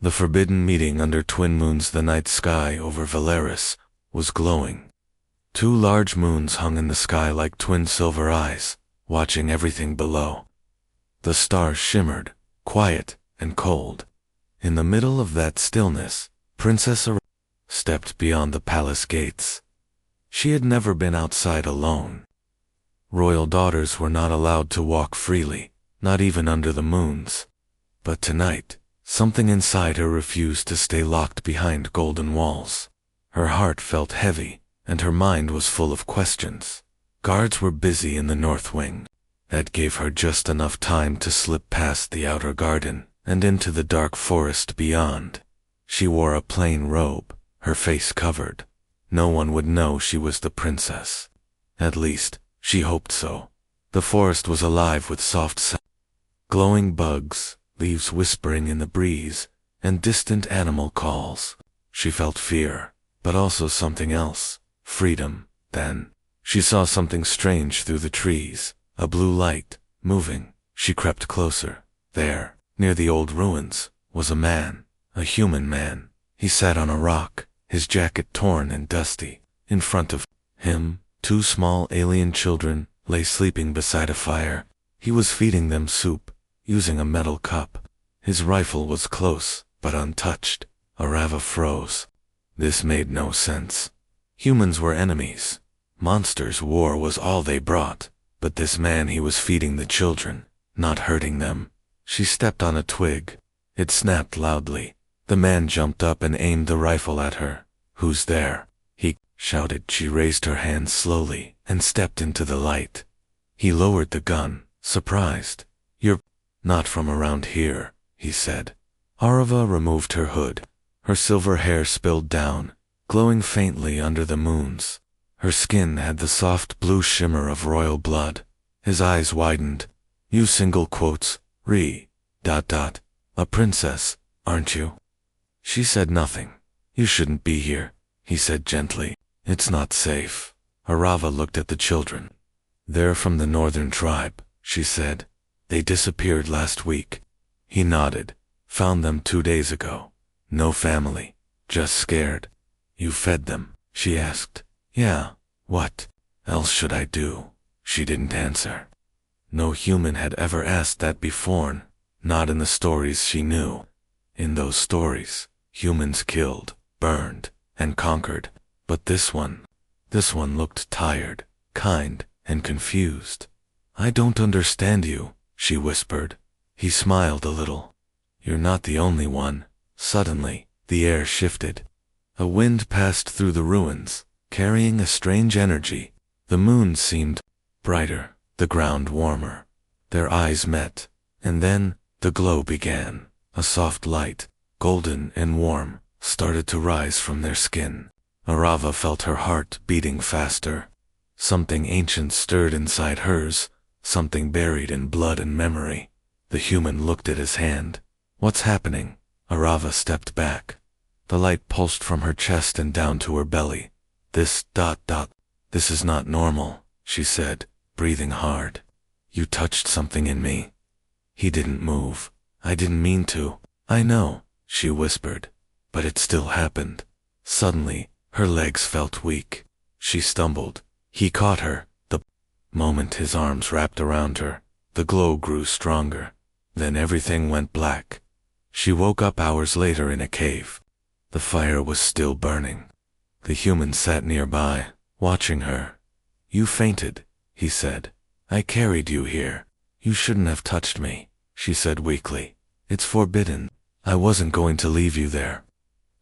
The forbidden meeting under twin moons. The night sky over Valeris was glowing. Two large moons hung in the sky like twin silver eyes, watching everything below. The stars shimmered, quiet and cold. In the middle of that stillness, Princess Arava stepped beyond the palace gates. She had never been outside alone. Royal daughters were not allowed to walk freely, not even under the moons. But tonight, something inside her refused to stay locked behind golden walls. Her heart felt heavy, and her mind was full of questions. Guards were busy in the north wing. That gave her just enough time to slip past the outer garden and into the dark forest beyond. She wore a plain robe, her face covered. No one would know she was the princess. At least, she hoped so. The forest was alive with soft sounds, glowing bugs, leaves whispering in the breeze, and distant animal calls. She felt fear, but also something else, freedom. Then, she saw something strange through the trees, a blue light, moving. She crept closer. There, near the old ruins, was a man, a human man. He sat on a rock, his jacket torn and dusty. In front of him, two small alien children lay sleeping beside a fire. He was feeding them soup, using a metal cup. His rifle was close, but untouched. Arava froze. This made no sense. Humans were enemies. Monsters' war was all they brought. But this man, he was feeding the children, not hurting them. She stepped on a twig. It snapped loudly. The man jumped up and aimed the rifle at her. "Who's there?" he shouted. She raised her hand slowly and stepped into the light. He lowered the gun, surprised. "You're not from around here," he said. Arava removed her hood. Her silver hair spilled down, glowing faintly under the moons. Her skin had the soft blue shimmer of royal blood. His eyes widened. "You single quotes, a princess, aren't you?" She said nothing. "You shouldn't be here," he said gently. "It's not safe." Arava looked at the children. "They're from the northern tribe," she said. "They disappeared last week." He nodded. "Found them 2 days ago. No family, just scared." "You fed them?" she asked. "Yeah, what else should I do?" She didn't answer. No human had ever asked that before, not in the stories she knew. In those stories, humans killed, burned, and conquered. But this one looked tired, kind, and confused. "I don't understand you," she whispered. He smiled a little. "You're not the only one." Suddenly, the air shifted. A wind passed through the ruins, carrying a strange energy. The moon seemed brighter, the ground warmer. Their eyes met, and then the glow began. A soft light, golden and warm, started to rise from their skin. Arava felt her heart beating faster. Something ancient stirred inside hers, something buried in blood and memory. The human looked at his hand. "What's happening?" Arava stepped back. The light pulsed from her chest and down to her belly. This is not normal," she said, breathing hard. "You touched something in me." He didn't move. "I didn't mean to." "I know," she whispered. "But it still happened." Suddenly, her legs felt weak. She stumbled. He caught her. The moment his arms wrapped around her, the glow grew stronger. Then everything went black. She woke up hours later in a cave. The fire was still burning. The human sat nearby, watching her. "You fainted," he said. "I carried you here." "You shouldn't have touched me," she said weakly. "It's forbidden. I wasn't going to leave you there."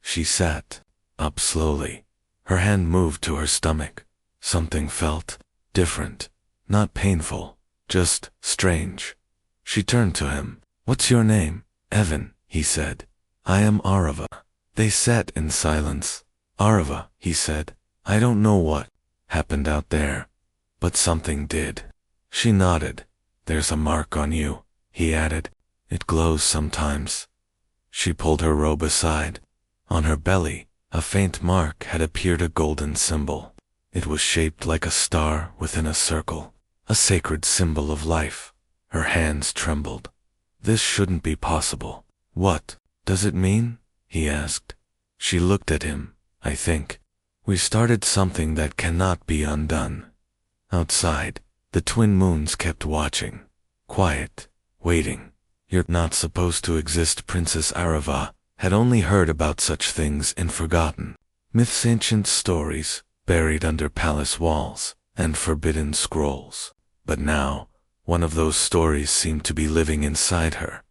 She sat up slowly. Her hand moved to her stomach. Something felt different, not painful, just strange. She turned to him. "What's your name?" "Evan," he said. "I am Arava." They sat in silence. "Arava," he said, "I don't know what happened out there, but something did." She nodded. "There's a mark on you," he added. "It glows sometimes." She pulled her robe aside. On her belly, a faint mark had appeared, a golden symbol. It was shaped like a star within a circle, a sacred symbol of life. Her hands trembled. This shouldn't be possible. What Does it mean? He asked. She looked at him. I think. We started something that cannot be undone. Outside, the twin moons kept watching. Quiet. Waiting. You're not supposed to exist. Princess Arava had only heard about such things in forgotten myths, ancient stories, buried under palace walls, and forbidden scrolls. But now, one of those stories seemed to be living inside her.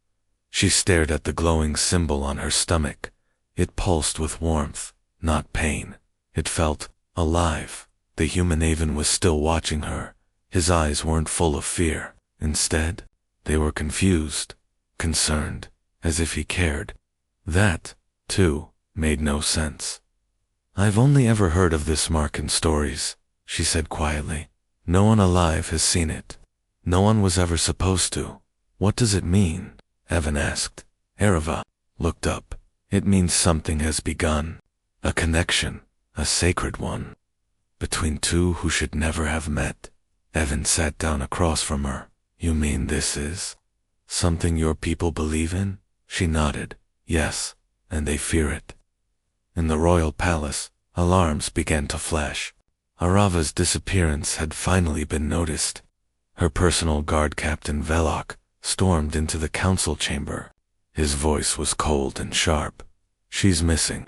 She stared at the glowing symbol on her stomach. It pulsed with warmth, not pain. It felt alive. The human Avon was still watching her. His eyes weren't full of fear. Instead, they were confused, concerned, as if he cared. That, too, made no sense. I've only ever heard of this mark in stories, she said quietly. No one alive has seen it. No one was ever supposed to. What does it mean? Evan asked. Arava looked up. It means something has begun. A connection, a sacred one, between two who should never have met. Evan sat down across from her. You mean this is something your people believe in? She nodded. Yes, and they fear it. In the royal palace, alarms began to flash. Arava's disappearance had finally been noticed. Her personal guard captain Velok stormed into the council chamber. His voice was cold and sharp. She's missing.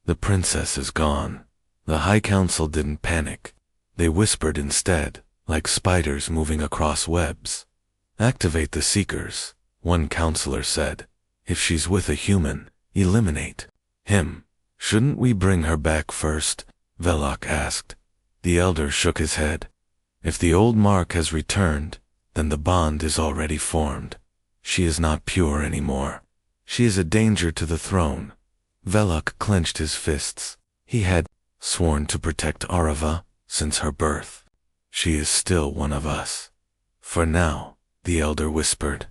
The princess is gone. The High Council didn't panic. They whispered instead, like spiders moving across webs. Activate the Seekers, one counselor said. If she's with a human, eliminate him. Shouldn't we bring her back first? Velok asked. The elder shook his head. If the old mark has returned, then the bond is already formed. She is not pure anymore. She is a danger to the throne. Velok clenched his fists. He had sworn to protect Arava since her birth. She is still one of us. For now, the elder whispered.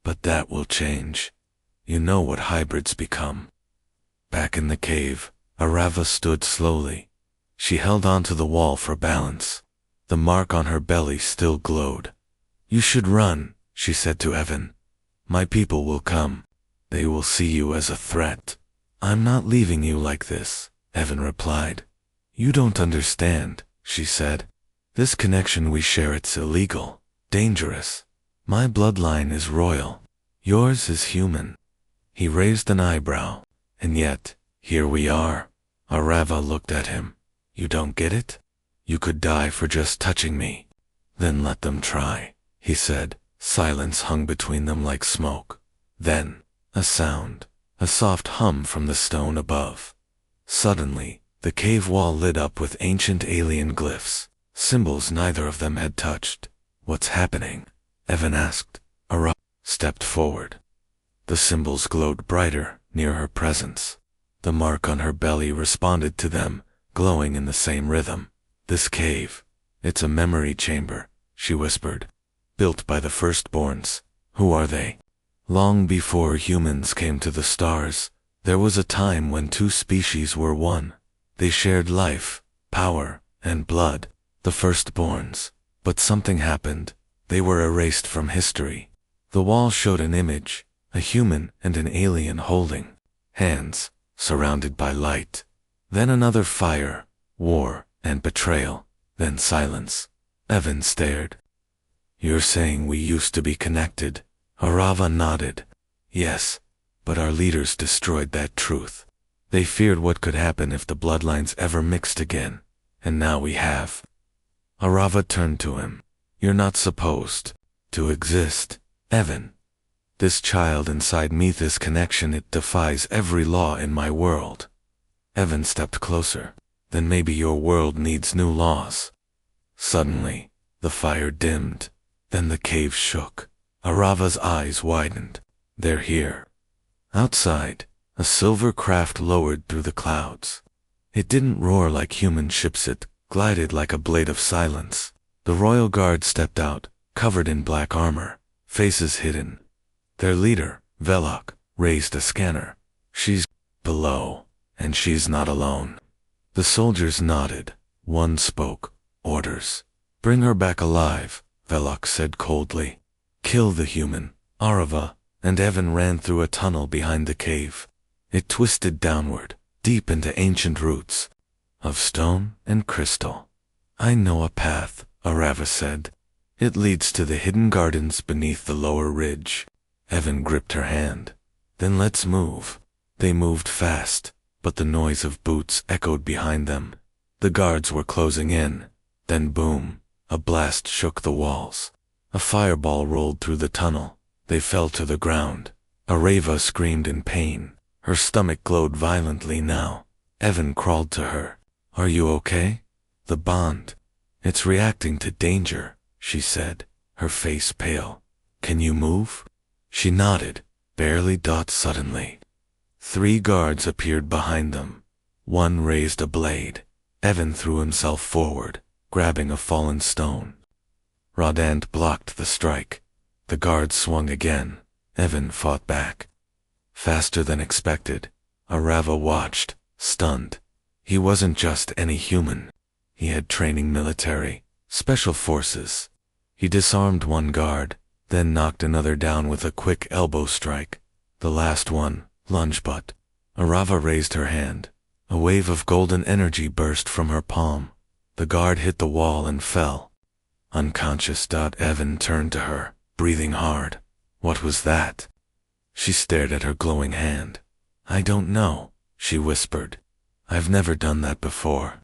But that will change. You know what hybrids become. Back in the cave, Arava stood slowly. She held onto the wall for balance. The mark on her belly still glowed. You should run, she said to Evan. My people will come. They will see you as a threat. I'm not leaving you like this, Evan replied. You don't understand, she said. This connection we share, it's illegal, dangerous. My bloodline is royal. Yours is human. He raised an eyebrow. And yet, here we are. Arava looked at him. You don't get it? You could die for just touching me. Then let them try, he said. Silence hung between them like smoke. Then, a sound, a soft hum from the stone above. Suddenly, the cave wall lit up with ancient alien glyphs, symbols neither of them had touched. What's happening? Evan asked. Arava stepped forward. The symbols glowed brighter near her presence. The mark on her belly responded to them, glowing in the same rhythm. This cave, it's a memory chamber, she whispered. Built by the firstborns. Who are they? Long before humans came to the stars, there was a time when two species were one. They shared life, power, and blood, the firstborns. But something happened. They were erased from history. The wall showed an image, a human and an alien holding hands, surrounded by light. Then another fire, war, and betrayal. Then silence. Evan stared. You're saying we used to be connected? Arava nodded. Yes, but our leaders destroyed that truth. They feared what could happen if the bloodlines ever mixed again. And now we have. Arava turned to him. You're not supposed to exist, Evan. This child inside me, this connection, it defies every law in my world. Evan stepped closer. Then maybe your world needs new laws. Suddenly, the fire dimmed. Then the cave shook. Arava's eyes widened. They're here. Outside, a silver craft lowered through the clouds. It didn't roar like human ships, it glided like a blade of silence. The royal guard stepped out, covered in black armor, faces hidden. Their leader, Velok, raised a scanner. She's below, and she's not alone. The soldiers nodded. One spoke. Orders. Bring her back alive, Velok said coldly. Kill the human, Arava, and Evan ran through a tunnel behind the cave. It twisted downward, deep into ancient roots of stone and crystal. I know a path, Arava said. It leads to the hidden gardens beneath the lower ridge. Evan gripped her hand. Then let's move. They moved fast, but the noise of boots echoed behind them. The guards were closing in. Then boom, a blast shook the walls. A fireball rolled through the tunnel. They fell to the ground. Arava screamed in pain. Her stomach glowed violently now. Evan crawled to her. Are you okay? The bond. It's reacting to danger, she said, her face pale. Can you move? She nodded, barely. Suddenly, 3 guards appeared behind them. One raised a blade. Evan threw himself forward, grabbing a fallen stone. Rodant blocked the strike. The guards swung again. Evan fought back. Faster than expected. Arava watched, stunned. He wasn't just any human. He had training military, special forces. He disarmed one guard, then knocked another down with a quick elbow strike. The last one, lunge butt. Arava raised her hand. A wave of golden energy burst from her palm. The guard hit the wall and fell. Unconscious. Evan turned to her, breathing hard. What was that? She stared at her glowing hand. I don't know, she whispered. I've never done that before.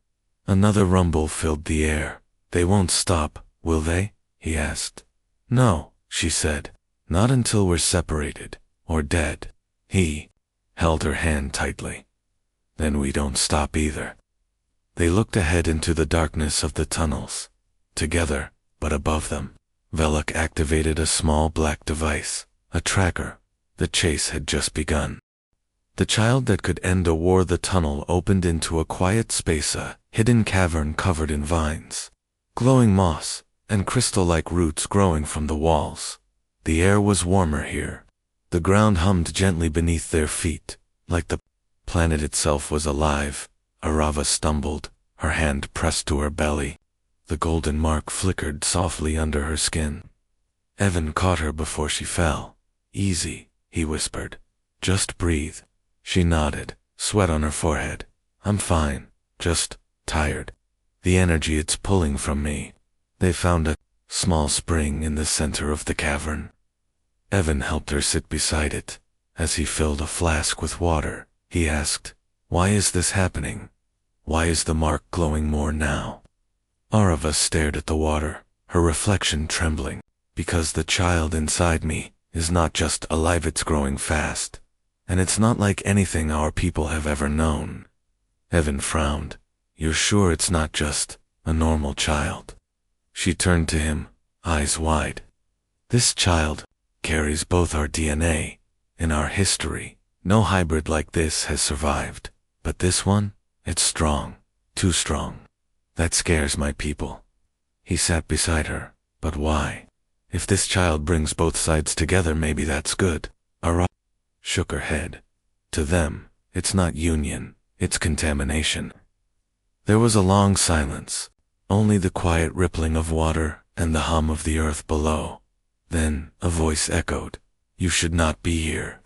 Another rumble filled the air. They won't stop, will they? He asked. No, she said. Not until we're separated, or dead. He held her hand tightly. Then we don't stop either. They looked ahead into the darkness of the tunnels. Together, but above them, Velok activated a small black device, a tracker. The chase had just begun. The child that could end a war. The tunnel opened into a quiet space, a hidden cavern covered in vines, glowing moss, and crystal-like roots growing from the walls. The air was warmer here. The ground hummed gently beneath their feet, like the planet itself was alive. Arava stumbled, her hand pressed to her belly. The golden mark flickered softly under her skin. Evan caught her before she fell. Easy, he whispered. Just breathe. She nodded, sweat on her forehead. I'm fine, just tired. The energy it's pulling from me. They found a small spring in the center of the cavern. Evan helped her sit beside it. As he filled a flask with water, he asked, Why is this happening? Why is the mark glowing more now? Arava stared at the water, her reflection trembling. Because the child inside me is not just alive, it's growing fast. And it's not like anything our people have ever known. Evan frowned. You're sure it's not just a normal child? She turned to him, eyes wide. This child carries both our DNA and our history. No hybrid like this has survived. But this one, it's strong, too strong. That scares my people. He sat beside her. But why? If this child brings both sides together, maybe that's good. Arava shook her head. To them, it's not union, it's contamination. There was a long silence, only the quiet rippling of water and the hum of the earth below. Then a voice echoed, You should not be here.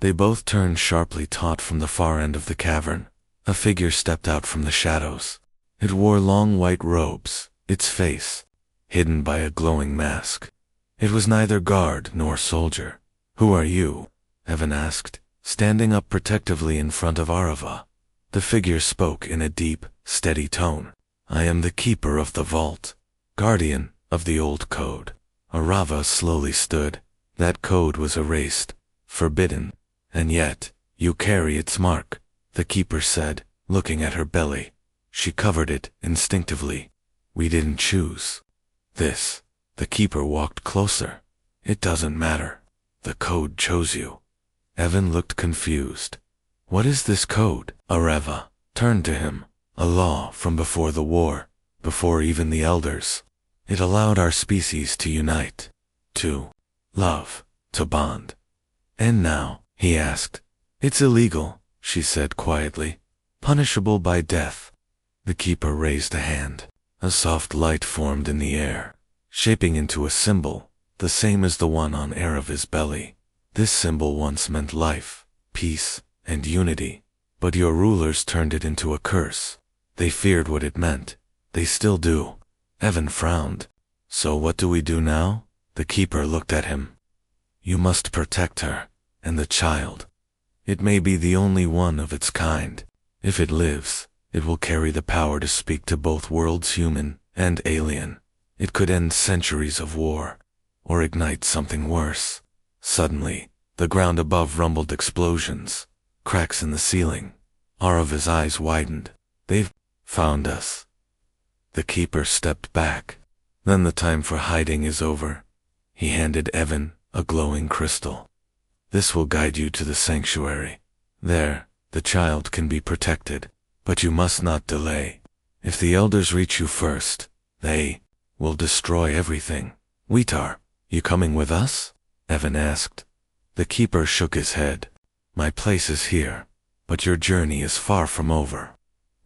They both turned sharply, taut from the far end of the cavern. A figure stepped out from the shadows. It wore long white robes, its face hidden by a glowing mask. It was neither guard nor soldier. Who are you? Evan asked, standing up protectively in front of Arava. The figure spoke in a deep, steady tone. I am the keeper of the vault, guardian of the old code. Arava slowly stood. That code was erased, forbidden, and yet, you carry its mark, the keeper said, looking at her belly. She covered it instinctively. We didn't choose this. The keeper walked closer. It doesn't matter. The code chose you. Evan looked confused. What is this code? Arava turned to him. A law from before the war, before even the elders. It allowed our species to unite, to love, to bond. And now, he asked. It's illegal, she said quietly. Punishable by death. The keeper raised a hand. A soft light formed in the air, shaping into a symbol, the same as the one on Arava's belly. This symbol once meant life, peace, and unity, but your rulers turned it into a curse. They feared what it meant. They still do. Evan frowned. So what do we do now? The keeper looked at him. You must protect her, and the child. It may be the only one of its kind. If it lives, it will carry the power to speak to both worlds, human and alien. It could end centuries of war, or ignite something worse. Suddenly, the ground above rumbled explosions, cracks in the ceiling. Arava's eyes widened. They've found us. The keeper stepped back. Then the time for hiding is over. He handed Evan a glowing crystal. This will guide you to the sanctuary. There, the child can be protected, but you must not delay. If the elders reach you first, they will destroy everything. Weetar, you coming with us? Evan asked. The keeper shook his head. My place is here, but your journey is far from over.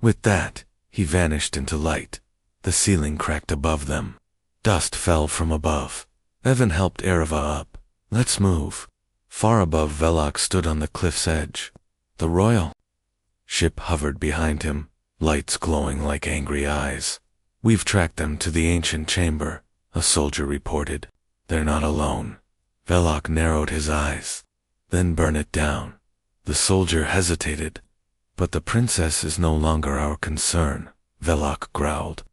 With that, he vanished into light. The ceiling cracked above them. Dust fell from above. Evan helped Arava up. Let's move. Far above, Velok stood on the cliff's edge. The royal ship hovered behind him, lights glowing like angry eyes. We've tracked them to the ancient chamber, a soldier reported. They're not alone. Velok narrowed his eyes. Then burn it down. The soldier hesitated. But the princess is no longer our concern, Velok growled.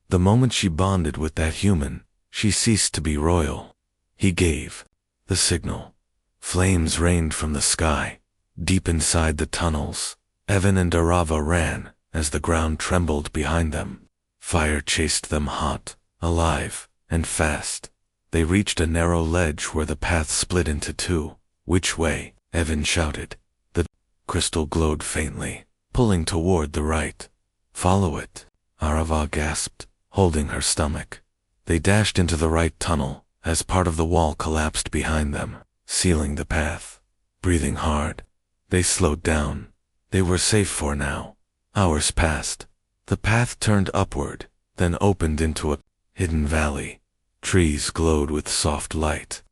The moment she bonded with that human, she ceased to be royal. He gave the signal. Flames rained from the sky. Deep inside the tunnels, Evan and Arava ran as the ground trembled behind them. Fire chased them hot, alive, and fast. They reached a narrow ledge where the path split into two. Which way? Evan shouted. The crystal glowed faintly, pulling toward the right. Follow it, Arava gasped, holding her stomach. They dashed into the right tunnel as part of the wall collapsed behind them, sealing the path. Breathing hard, they slowed down. They were safe for now. Hours passed. The path turned upward, then opened into a hidden valley. Trees glowed with soft light.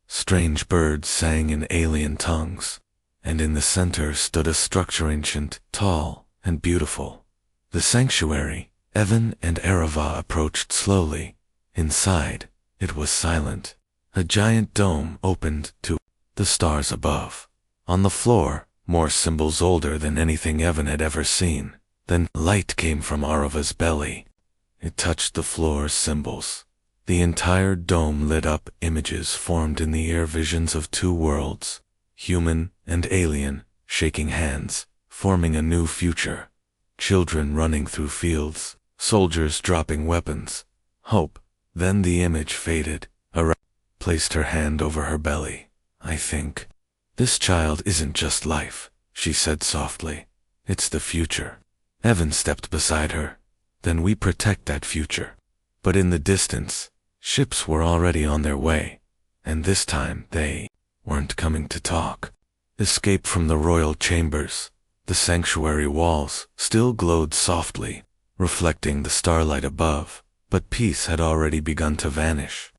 Strange birds sang in alien tongues, and in the center stood a structure ancient, tall, and beautiful. The sanctuary. Evan and Arava approached slowly. Inside, it was silent. A giant dome opened to the stars above. On the floor, more symbols older than anything Evan had ever seen. Then light came from Arava's belly. It touched the floor's symbols. The entire dome lit up. Images formed in the air, visions of two worlds, human and alien, shaking hands, forming a new future. Children running through fields, soldiers dropping weapons. Hope. Then the image faded. Arava placed her hand over her belly. I think this child isn't just life, she said softly. It's the future. Evan stepped beside her. Then we protect that future. But in the distance, ships were already on their way. And this time they weren't coming to talk. Escape from the royal chambers. The sanctuary walls still glowed softly, reflecting the starlight above, but peace had already begun to vanish.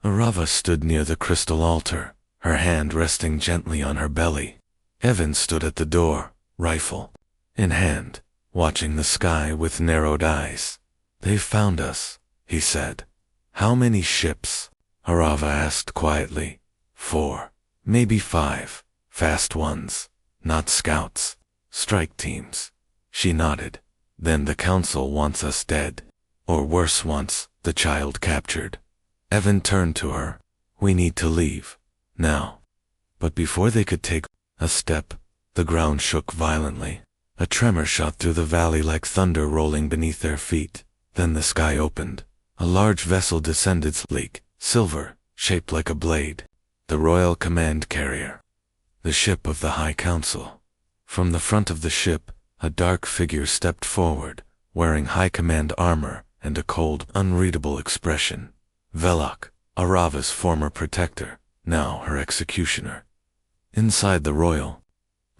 Arava stood near the crystal altar, her hand resting gently on her belly. Evan stood at the door, rifle in hand, watching the sky with narrowed eyes. They've found us, he said. How many ships? Arava asked quietly. 4, maybe 5, fast ones, not scouts, strike teams. She nodded. Then the council wants us dead. Or worse, wants the child captured. Evan turned to her. We need to leave. Now. But before they could take a step, the ground shook violently. A tremor shot through the valley like thunder rolling beneath their feet. Then the sky opened. A large vessel descended, sleek, silver, shaped like a blade. The Royal Command Carrier. The ship of the High Council. From the front of the ship, a dark figure stepped forward, wearing High Command armor and a cold, unreadable expression. Velok, Arava's former protector, now her executioner. Inside the Royal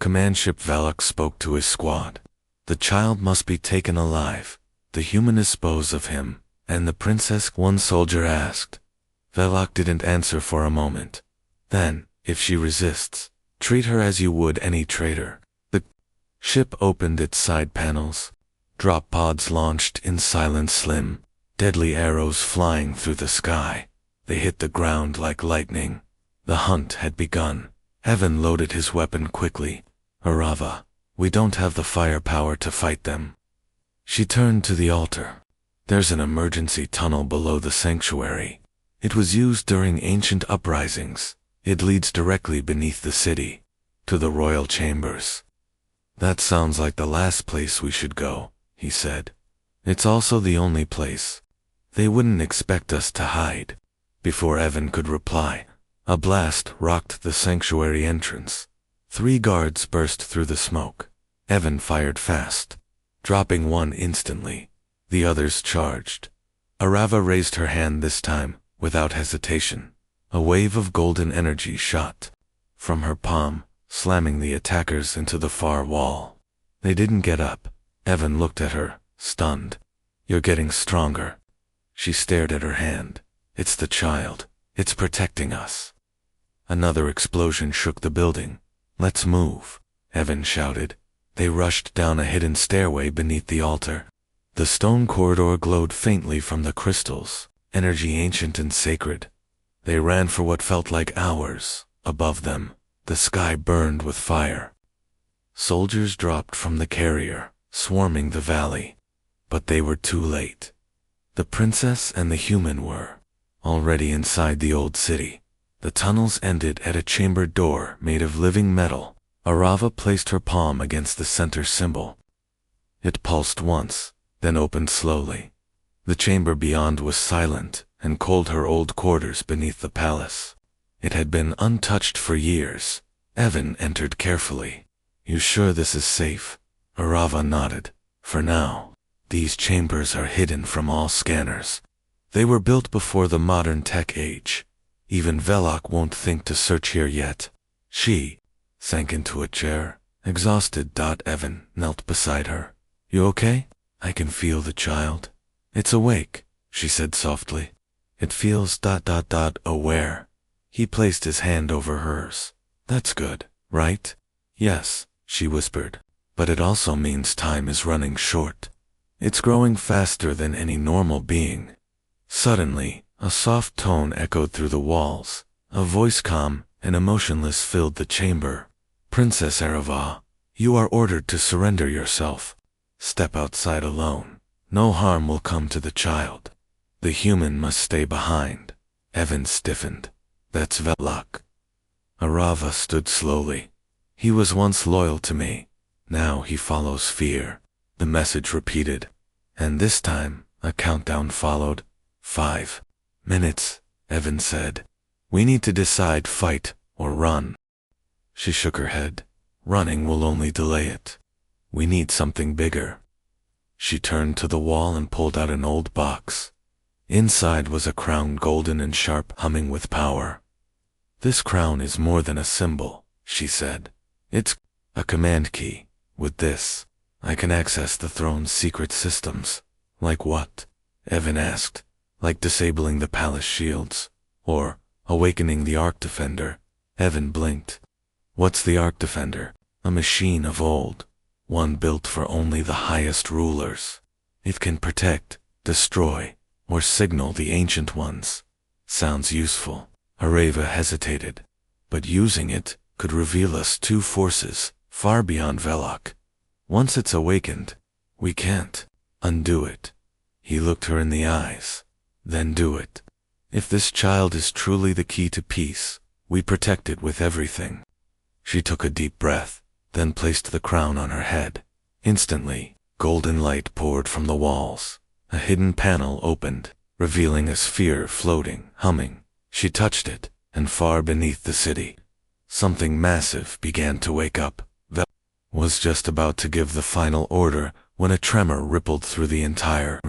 Command ship, Velok spoke to his squad. The child must be taken alive. The human dispose of him, and the princess, one soldier asked. Velok didn't answer for a moment. Then, If she resists, treat her as you would any traitor. The ship opened its side panels. Drop pods launched in silent slim, deadly arrows flying through the sky. They hit the ground like lightning. The hunt had begun. Evan loaded his weapon quickly. Arava, we don't have the firepower to fight them. She turned to the altar. There's an emergency tunnel below the sanctuary. It was used during ancient uprisings. It leads directly beneath the city, to the royal chambers. That sounds like the last place we should go, he said. It's also the only place. They wouldn't expect us to hide. Before Evan could reply, a blast rocked the sanctuary entrance. 3 guards burst through the smoke. Evan fired fast, dropping one instantly. The others charged. Arava raised her hand this time, without hesitation. A wave of golden energy shot from her palm, slamming the attackers into the far wall. They didn't get up. Evan looked at her, stunned. You're getting stronger. She stared at her hand. It's the child. It's protecting us. Another explosion shook the building. Let's move, Evan shouted. They rushed down a hidden stairway beneath the altar. The stone corridor glowed faintly from the crystals, energy ancient and sacred. They ran for what felt like hours. Above them, the sky burned with fire. Soldiers dropped from the carrier, swarming the valley. But they were too late. The princess and the human were already inside the old city. The tunnels ended at a chambered door made of living metal. Arava placed her palm against the center symbol. It pulsed once, then opened slowly. The chamber beyond was silent and cold, her old quarters beneath the palace. It had been untouched for years. Evan entered carefully. You sure this is safe? Arava nodded. For now. These chambers are hidden from all scanners. They were built before the modern tech age. Even Velok won't think to search here yet. She sank into a chair, exhausted. Evan knelt beside her. You okay? I can feel the child. It's awake, she said softly. It feels aware. He placed his hand over hers. That's good, right? Yes, she whispered. But it also means time is running short. It's growing faster than any normal being. Suddenly, a soft tone echoed through the walls. A voice calm and emotionless filled the chamber. Princess Arava, you are ordered to surrender yourself. Step outside alone. No harm will come to the child. The human must stay behind. Evan stiffened. That's Velok. Arava stood slowly. He was once loyal to me. Now he follows fear. The message repeated. And this time, a countdown followed. 5 minutes, Evan said. We need to decide fight or run. She shook her head. Running will only delay it. We need something bigger. She turned to the wall and pulled out an old box. Inside was a crown, golden and sharp, humming with power. This crown is more than a symbol, she said. It's a command key. With this, I can access the throne's secret systems. Like what? Evan asked. Like disabling the palace shields, or awakening the Arc Defender. Evan blinked. What's the Arc Defender? A machine of old, one built for only the highest rulers. It can protect, destroy, or signal the ancient ones. Sounds useful. Arava hesitated, but using it could reveal us 2 forces, far beyond Velok. Once it's awakened, we can't undo it. He looked her in the eyes. Then do it. If this child is truly the key to peace, we protect it with everything. She took a deep breath, then placed the crown on her head. Instantly, golden light poured from the walls. A hidden panel opened, revealing a sphere floating, humming. She touched it, and far beneath the city, something massive began to wake up. Velok was just about to give the final order when a tremor rippled through the entire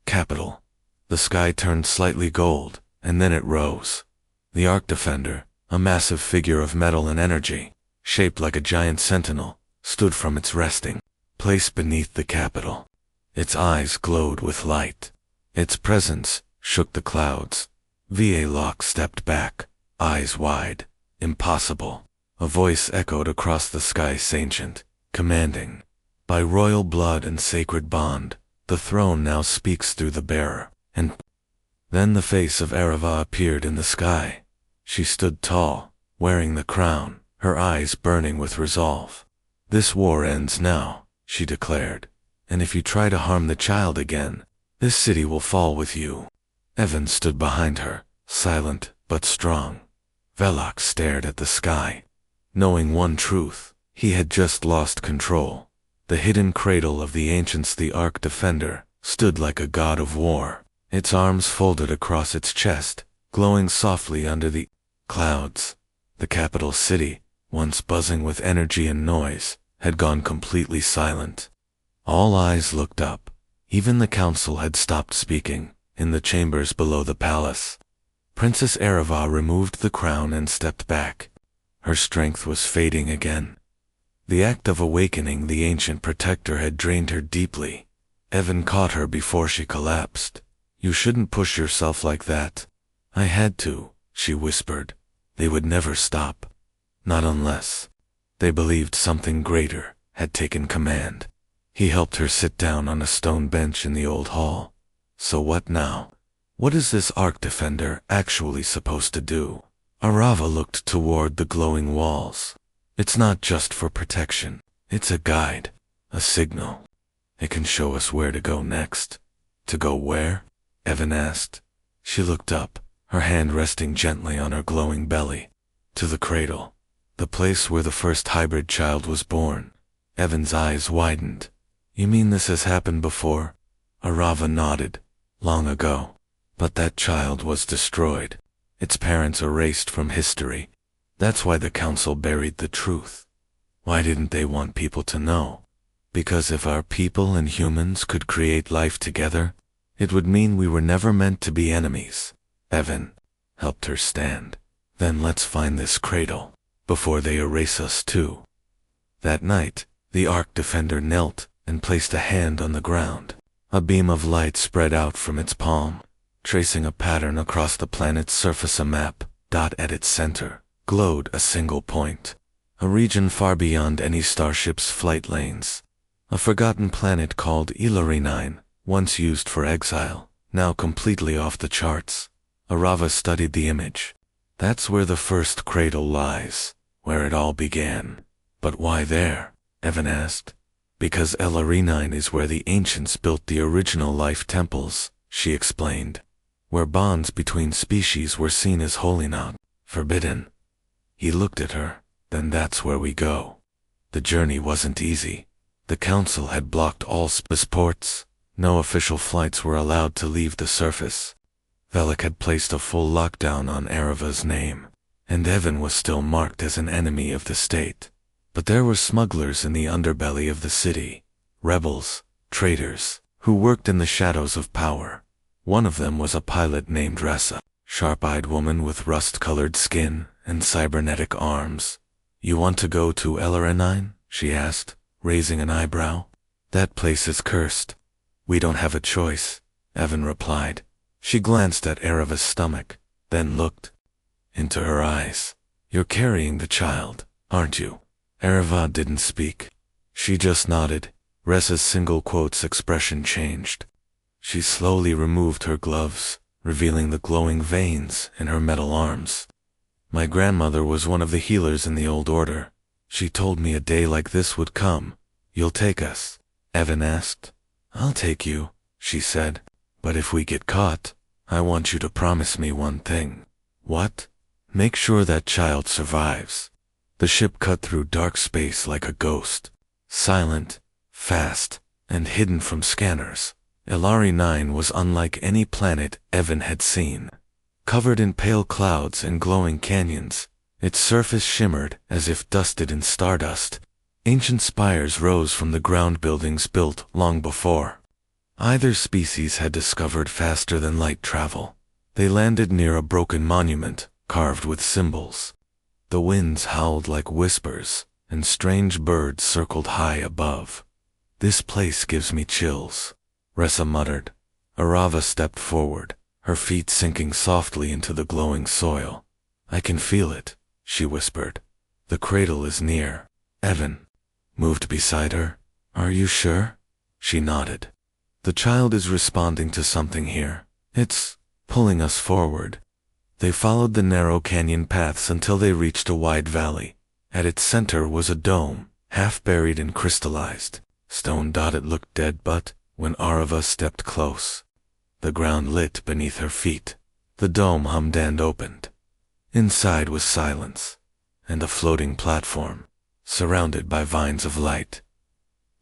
capital. The sky turned slightly gold, and then it rose. The Arc Defender, a massive figure of metal and energy, shaped like a giant sentinel, stood from its resting place beneath the capital. Its eyes glowed with light. Its presence shook the clouds. Velok stepped back, eyes wide. Impossible. A voice echoed across the sky, sentient, commanding. By royal blood and sacred bond, the throne now speaks through the bearer. And then the face of Ereva appeared in the sky. She stood tall, wearing the crown, her eyes burning with resolve. This war ends now, she declared. And if you try to harm the child again, this city will fall with you. Evan stood behind her, silent but strong. Velok stared at the sky. Knowing one truth, he had just lost control. The hidden cradle of the ancients, the Ark Defender, stood like a god of war, its arms folded across its chest, glowing softly under the clouds. The capital city, once buzzing with energy and noise, had gone completely silent. All eyes looked up. Even the council had stopped speaking, in the chambers below the palace. Princess Ereva removed the crown and stepped back. Her strength was fading again. The act of awakening the ancient protector had drained her deeply. Evan caught her before she collapsed. You shouldn't push yourself like that. I had to, she whispered. They would never stop. Not unless they believed something greater had taken command. He helped her sit down on a stone bench in the old hall. So what now? What is this Ark Defender actually supposed to do? Arava looked toward the glowing walls. It's not just for protection. It's a guide, a signal. It can show us where to go next. To go where? Evan asked. She looked up, her hand resting gently on her glowing belly. To the cradle, the place where the first hybrid child was born. Evan's eyes widened. You mean this has happened before? Arava nodded. Long ago. But that child was destroyed. Its parents erased from history. That's why the council buried the truth. Why didn't they want people to know? Because if our people and humans could create life together, it would mean we were never meant to be enemies. Evan helped her stand. Then let's find this cradle, before they erase us too. That night, the Ark Defender knelt and placed a hand on the ground. A beam of light spread out from its palm, tracing a pattern across the planet's surface. A map, dot at its center, glowed a single point. A region far beyond any starship's flight lanes. A forgotten planet called Ilarinine, once used for exile, now completely off the charts. Arava studied the image. That's where the first cradle lies, where it all began. But why there? Evan asked. Because Ilarinine is where the ancients built the original life temples, she explained. Where bonds between species were seen as holy, not forbidden. He looked at her. Then that's where we go. The journey wasn't easy. The council had blocked all spaceports. No official flights were allowed to leave the surface. Velok had placed a full lockdown on Ereva's name, and Evan was still marked as an enemy of the state. But there were smugglers in the underbelly of the city, rebels, traitors, who worked in the shadows of power. One of them was a pilot named Ressa, sharp-eyed woman with rust-colored skin and cybernetic arms. You want to go to Ilarinine? She asked, raising an eyebrow. That place is cursed. We don't have a choice, Evan replied. She glanced at Ereva's stomach, then looked into her eyes. You're carrying the child, aren't you? Ereva didn't speak. She just nodded. Ressa's single quote's expression changed. She slowly removed her gloves, revealing the glowing veins in her metal arms. My grandmother was one of the healers in the old order. She told me a day like this would come. You'll take us? Evan asked. I'll take you, she said. But if we get caught, I want you to promise me one thing. What? Make sure that child survives. The ship cut through dark space like a ghost. Silent, fast, and hidden from scanners. Ilarinine was unlike any planet Evan had seen. Covered in pale clouds and glowing canyons, its surface shimmered as if dusted in stardust. Ancient spires rose from the ground buildings built long before. Either species had discovered faster than light travel. They landed near a broken monument, carved with symbols. The winds howled like whispers, and strange birds circled high above. This place gives me chills, Ressa muttered. Arava stepped forward, her feet sinking softly into the glowing soil. I can feel it, she whispered. The cradle is near. Evan moved beside her. Are you sure? She nodded. The child is responding to something here. It's pulling us forward. They followed the narrow canyon paths until they reached a wide valley. At its center was a dome, half buried in crystallized stone. It looked dead, but when Arava stepped close, the ground lit beneath her feet. The dome hummed and opened. Inside was silence, and a floating platform, surrounded by vines of light.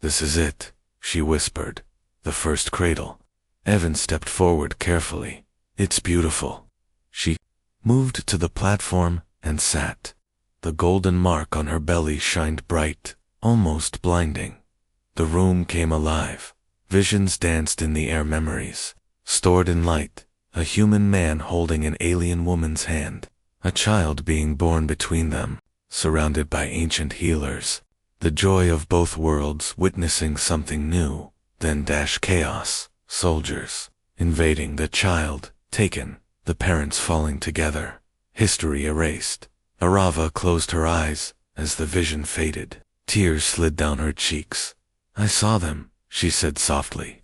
This is it, she whispered. The first cradle. Evan stepped forward carefully. It's beautiful. She moved to the platform and sat. The golden mark on her belly shined bright, almost blinding. The room came alive. Visions danced in the air, memories stored in light. A human man holding an alien woman's hand. A child being born between them, surrounded by ancient healers. The joy of both worlds witnessing something new. Then chaos. Soldiers invading, the child taken, the parents falling together. History erased. Arava closed her eyes as the vision faded. Tears slid down her cheeks. I saw them, she said softly.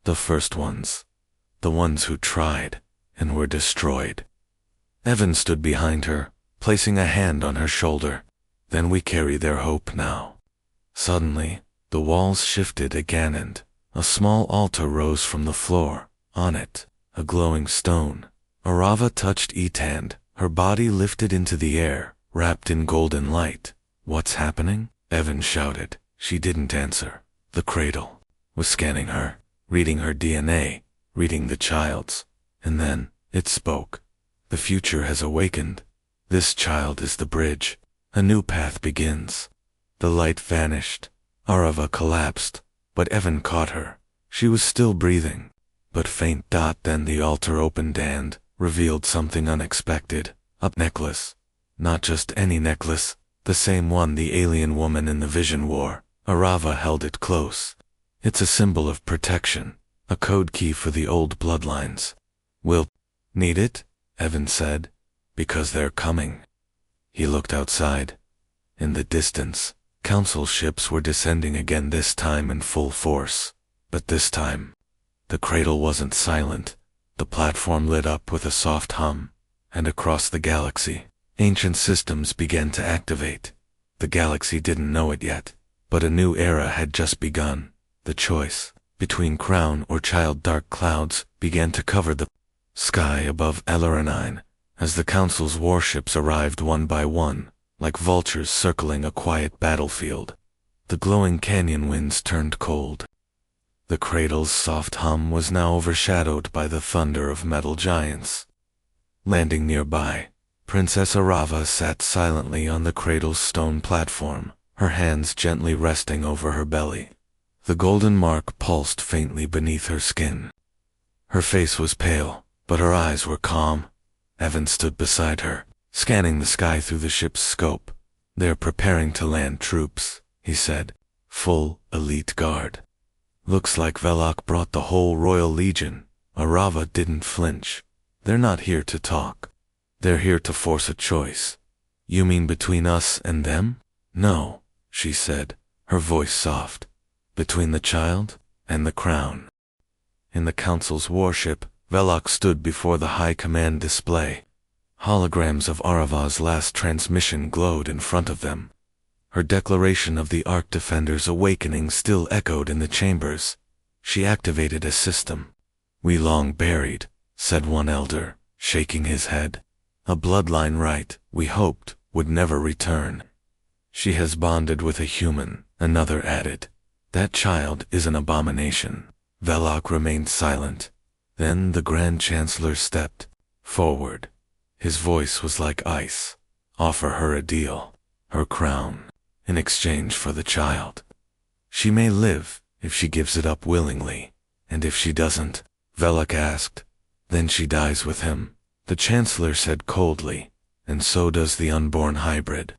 The first ones. The ones who tried and were destroyed. Evan stood behind her, placing a hand on her shoulder. Then we carry their hope now. Suddenly, the walls shifted again and a small altar rose from the floor. On it, a glowing stone. Arava touched each hand. Her body lifted into the air, wrapped in golden light. What's happening? Evan shouted. She didn't answer. The cradle was scanning her, reading her DNA, reading the child's. And then, it spoke. The future has awakened. This child is the bridge. A new path begins. The light vanished. Arava collapsed, but Evan caught her. She was still breathing, but faint. Then the altar opened and revealed something unexpected. A necklace. Not just any necklace, the same one the alien woman in the vision wore. Arava held it close. It's a symbol of protection, a code key for the old bloodlines. We'll need it, Evan said, because they're coming. He looked outside. In the distance, council ships were descending again, this time in full force. But this time, the cradle wasn't silent. The platform lit up with a soft hum, and across the galaxy, ancient systems began to activate. The galaxy didn't know it yet, but a new era had just begun. The choice between crown or child. Dark clouds began to cover the sky above Elaranine as the council's warships arrived one by one, like vultures circling a quiet battlefield. The glowing canyon winds turned cold. The cradle's soft hum was now overshadowed by the thunder of metal giants. Landing nearby, Princess Arava sat silently on the cradle's stone platform, her hands gently resting over her belly. The golden mark pulsed faintly beneath her skin. Her face was pale, but her eyes were calm. Evan stood beside her, scanning the sky through the ship's scope. They're preparing to land troops, he said. Full, elite guard. Looks like Velok brought the whole Royal Legion. Arava didn't flinch. They're not here to talk. They're here to force a choice. You mean between us and them? No, she said, her voice soft. Between the child and the crown. In the council's warship, Velok stood before the high command display. Holograms of Arava's last transmission glowed in front of them. Her declaration of the Ark Defender's awakening still echoed in the chambers. She activated a system. We long buried, said one elder, shaking his head. A bloodline right, we hoped, would never return. She has bonded with a human, another added. That child is an abomination. Velok remained silent. Then the Grand Chancellor stepped forward. His voice was like ice. Offer her a deal. Her crown. In exchange for the child. She may live, if she gives it up willingly. And if she doesn't, Velok asked, then she dies with him. The Chancellor said coldly, and so does the unborn hybrid.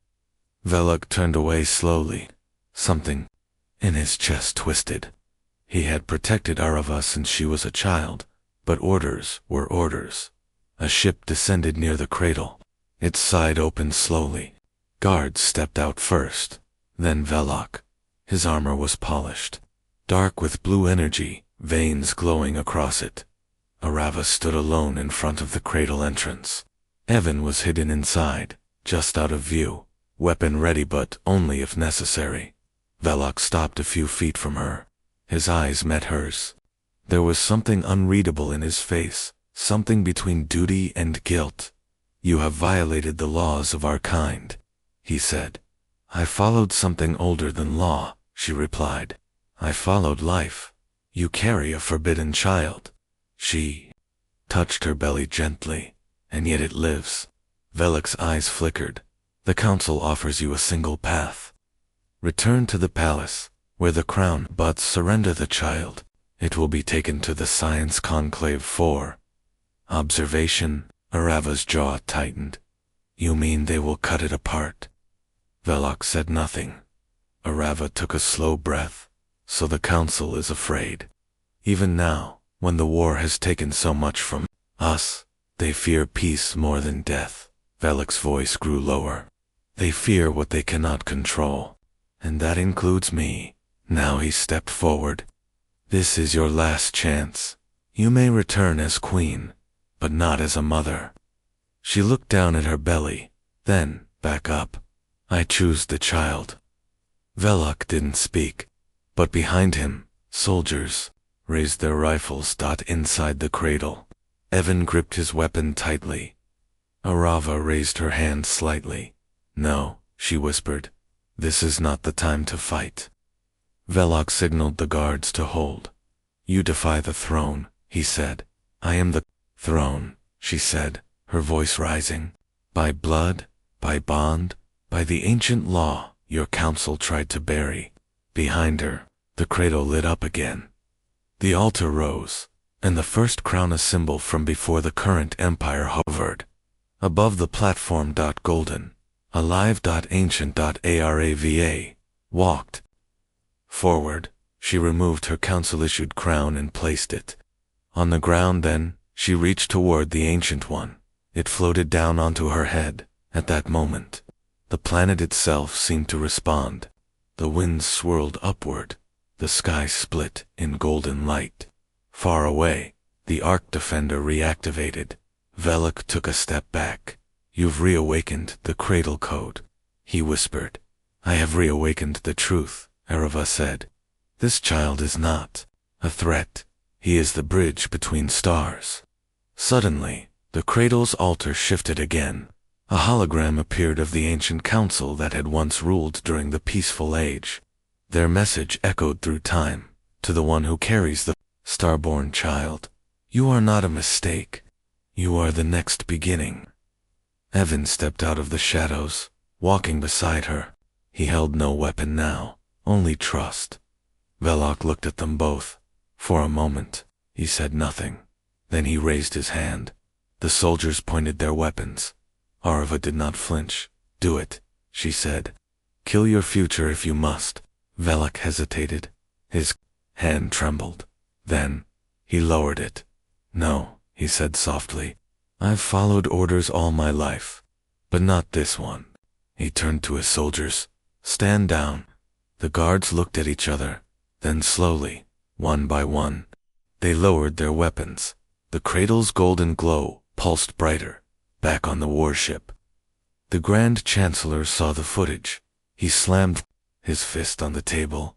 Velok turned away slowly. Something in his chest twisted. He had protected Arava since she was a child, but orders were orders. A ship descended near the cradle. Its side opened slowly. Guards stepped out first, then Velok. His armor was polished, dark with blue energy, veins glowing across it. Arava stood alone in front of the cradle entrance. Evan was hidden inside, just out of view, weapon ready but only if necessary. Velok stopped a few feet from her. His eyes met hers. There was something unreadable in his face, something between duty and guilt. "You have violated the laws of our kind," he said. "I followed something older than law," she replied. "I followed life. You carry a forbidden child." She touched her belly gently. "And yet it lives." Velok's eyes flickered. "The council offers you a single path. Return to the palace, where the crown, but surrender the child. It will be taken to the Science Conclave for observation." Arava's jaw tightened. "You mean they will cut it apart?" Velok said nothing. Arava took a slow breath. "So the council is afraid. Even now, when the war has taken so much from us, they fear peace more than death." Velok's voice grew lower. "They fear what they cannot control. And that includes me." Now he stepped forward. "This is your last chance. You may return as queen, but not as a mother." She looked down at her belly, then back up. "I choose the child." Velok didn't speak, but behind him, soldiers raised their rifles. Inside the cradle, Evan gripped his weapon tightly. Arava raised her hand slightly. "No," she whispered. "This is not the time to fight." Velok signaled the guards to hold. "You defy the throne," he said. "I am the throne," she said, her voice rising. "By blood, by bond, by the ancient law your council tried to bury." Behind her, the cradle lit up again. The altar rose, and the first crown, a symbol from before the current empire, hovered above the platform. Golden, alive. Ancient. Arava walked forward. She removed her council-issued crown and placed it on the ground. Then she reached toward the Ancient One. It floated down onto her head. At that moment, the planet itself seemed to respond. The winds swirled upward. The sky split in golden light. Far away, the Arc Defender reactivated. Velok took a step back. "You've reawakened the cradle code," he whispered. "I have reawakened the truth," Arava said. "This child is not a threat. He is the bridge between stars." Suddenly, the cradle's altar shifted again. A hologram appeared of the ancient council that had once ruled during the peaceful age. Their message echoed through time. "To the one who carries the starborn child, you are not a mistake. You are the next beginning." Evan stepped out of the shadows, walking beside her. He held no weapon now, only trust. Velok looked at them both. For a moment, he said nothing. Then he raised his hand. The soldiers pointed their weapons. Arava did not flinch. "Do it," she said. "Kill your future if you must." Velok hesitated. His hand trembled. Then, he lowered it. "No," he said softly. "I've followed orders all my life, but not this one." He turned to his soldiers. "Stand down." The guards looked at each other. Then slowly, one by one, they lowered their weapons. The cradle's golden glow pulsed brighter, back on the warship. The Grand Chancellor saw the footage. He slammed his fist on the table.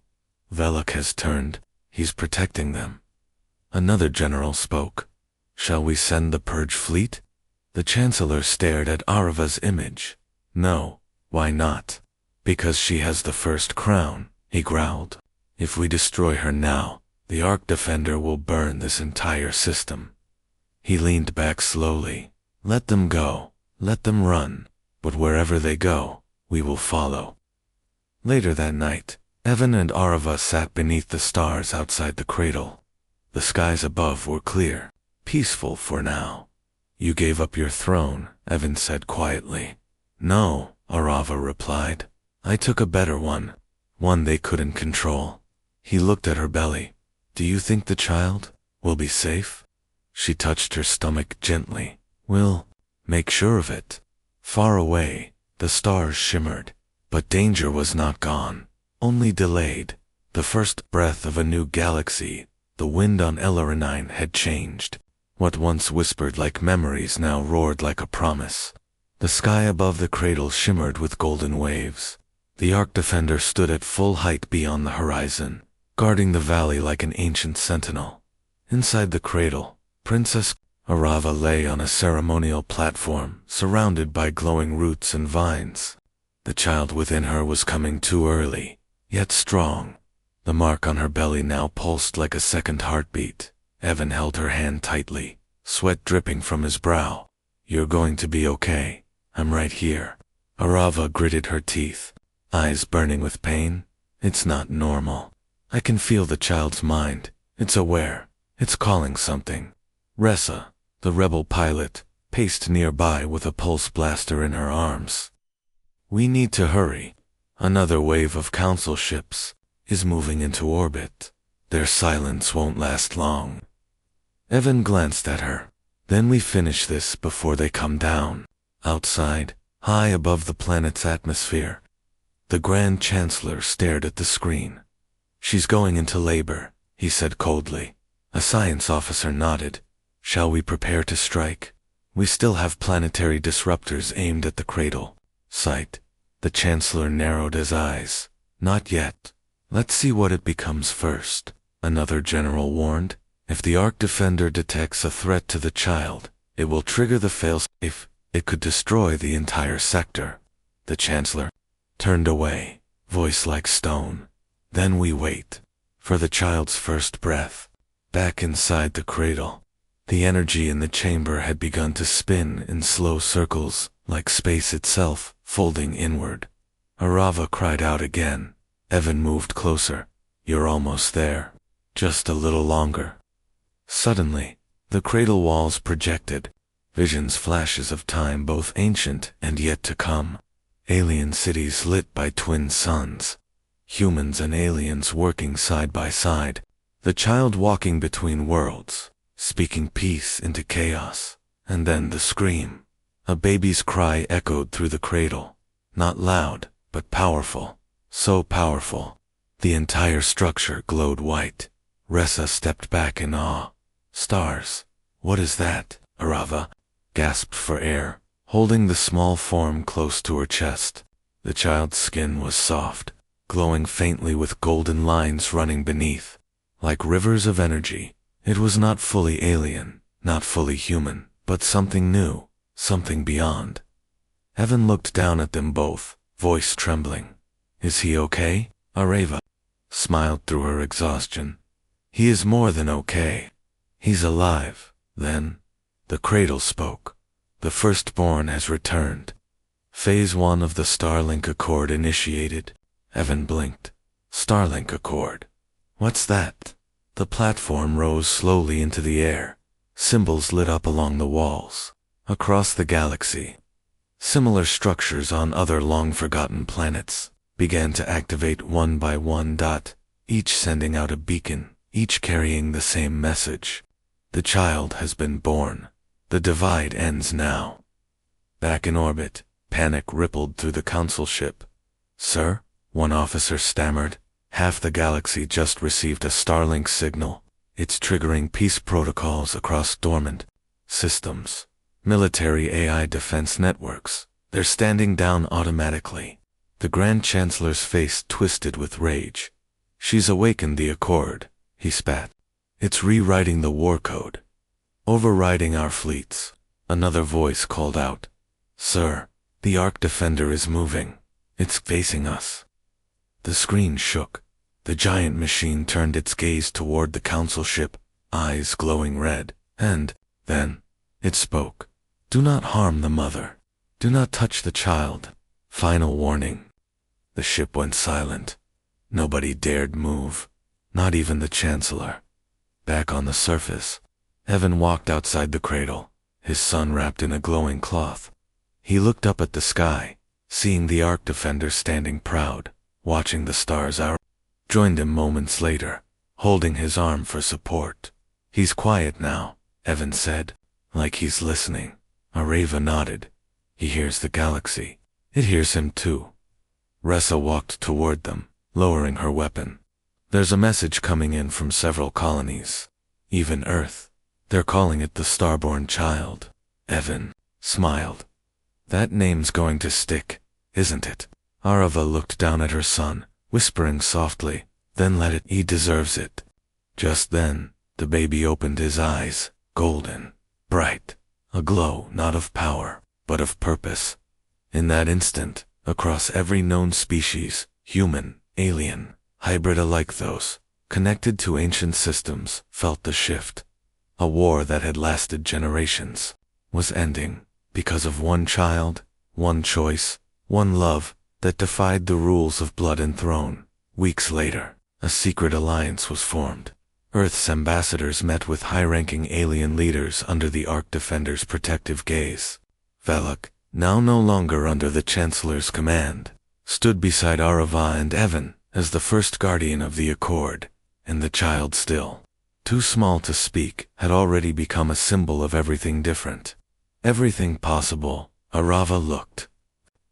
"Velok has turned. He's protecting them." Another general spoke. "Shall we send the Purge fleet?" The Chancellor stared at Arava's image. "No, why not?" "Because she has the first crown," he growled. "If we destroy her now, the Arc Defender will burn this entire system." He leaned back slowly. "Let them go. Let them run. But wherever they go, we will follow." Later that night, Evan and Arava sat beneath the stars outside the cradle. The skies above were clear, peaceful for now. "You gave up your throne," Evan said quietly. "No," Arava replied. "I took a better one they couldn't control." He looked at her belly. "Do you think the child will be safe?" She touched her stomach gently. "We'll make sure of it." Far away, the stars shimmered, but danger was not gone, only delayed. The first breath of a new galaxy. The wind on Elaranine had changed. What once whispered like memories now roared like a promise. The sky above the cradle shimmered with golden waves. The Ark Defender stood at full height beyond the horizon, guarding the valley like an ancient sentinel. Inside the cradle, Princess Arava lay on a ceremonial platform, surrounded by glowing roots and vines. The child within her was coming too early, yet strong. The mark on her belly now pulsed like a second heartbeat. Evan held her hand tightly, sweat dripping from his brow. "You're going to be okay. I'm right here." Arava gritted her teeth, eyes burning with pain. "It's not normal. I can feel the child's mind. It's aware. It's calling something." Ressa, the rebel pilot, paced nearby with a pulse blaster in her arms. "We need to hurry. Another wave of council ships is moving into orbit. Their silence won't last long." Evan glanced at her. "Then we finish this before they come down." Outside, high above the planet's atmosphere, the Grand Chancellor stared at the screen. "She's going into labor," he said coldly. A science officer nodded. "Shall we prepare to strike? We still have planetary disruptors aimed at the cradle site." The Chancellor narrowed his eyes. "Not yet. Let's see what it becomes first," another general warned. "If the Ark Defender detects a threat to the child, it will trigger the failsafe. It could destroy the entire sector." The Chancellor turned away, voice like stone. "Then we wait for the child's first breath." Back inside the cradle, the energy in the chamber had begun to spin in slow circles, like space itself, folding inward. Arava cried out again. Evan moved closer. "You're almost there. Just a little longer." Suddenly, the cradle walls projected, visions flashes of time both ancient and yet to come. Alien cities lit by twin suns. Humans and aliens working side by side. The child walking between worlds, speaking peace into chaos. And then the scream. A baby's cry echoed through the cradle. Not loud, but powerful. So powerful. The entire structure glowed white. Ressa stepped back in awe. "Stars. What is that?" Arava gasped for air, holding the small form close to her chest. The child's skin was soft, glowing faintly with golden lines running beneath, like rivers of energy. It was not fully alien, not fully human, but something new, something beyond. Evan looked down at them both, voice trembling. "Is he okay?" Arava smiled through her exhaustion. "He is more than okay. He's alive." Then, the cradle spoke. "The firstborn has returned. Phase 1 of the Starlink Accord initiated." Evan blinked. "Starlink Accord? What's that?" The platform rose slowly into the air. Symbols lit up along the walls. Across the galaxy, similar structures on other long-forgotten planets began to activate one by one, each sending out a beacon, each carrying the same message. The child has been born. The divide ends now. Back in orbit, panic rippled through the council ship. "Sir," one officer stammered, "half the galaxy just received a Starlink signal. It's triggering peace protocols across dormant systems. Military AI defense networks. They're standing down automatically." The Grand Chancellor's face twisted with rage. "She's awakened the Accord," he spat. "It's rewriting the war code. Overriding our fleets." Another voice called out. "Sir, the Ark Defender is moving. It's facing us." The screen shook. The giant machine turned its gaze toward the council ship, eyes glowing red, and then it spoke. "Do not harm the mother. Do not touch the child. Final warning." The ship went silent. Nobody dared move, not even the Chancellor. Back on the surface, Evan walked outside the cradle, his son wrapped in a glowing cloth. He looked up at the sky, seeing the Ark Defender standing proud, watching the stars out. Joined him moments later, holding his arm for support. "He's quiet now," Evan said, "like he's listening." Arava nodded. He hears the galaxy. It hears him too. Ressa walked toward them, lowering her weapon. There's a message coming in from several colonies. Even Earth. They're calling it the Starborn Child. Evan smiled. That name's going to stick, isn't it? Arava looked down at her son, whispering softly, then let it. He deserves it. Just then, the baby opened his eyes, golden, bright, a glow not of power, but of purpose. In that instant, across every known species, human, alien, hybrid alike, those connected to ancient systems felt the shift. A war that had lasted generations was ending because of one child, one choice, one love that defied the rules of blood and throne. Weeks later, a secret alliance was formed. Earth's ambassadors met with high-ranking alien leaders under the Ark Defender's protective gaze. Velok, now no longer under the Chancellor's command, stood beside Arava and Evan as the first guardian of the Accord, and the child, still too small to speak, had already become a symbol of everything different. Everything possible. Arava looked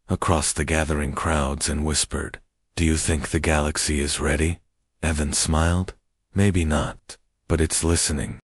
across the gathering crowds and whispered, "Do you think the galaxy is ready?" Evan smiled. "Maybe not, but it's listening."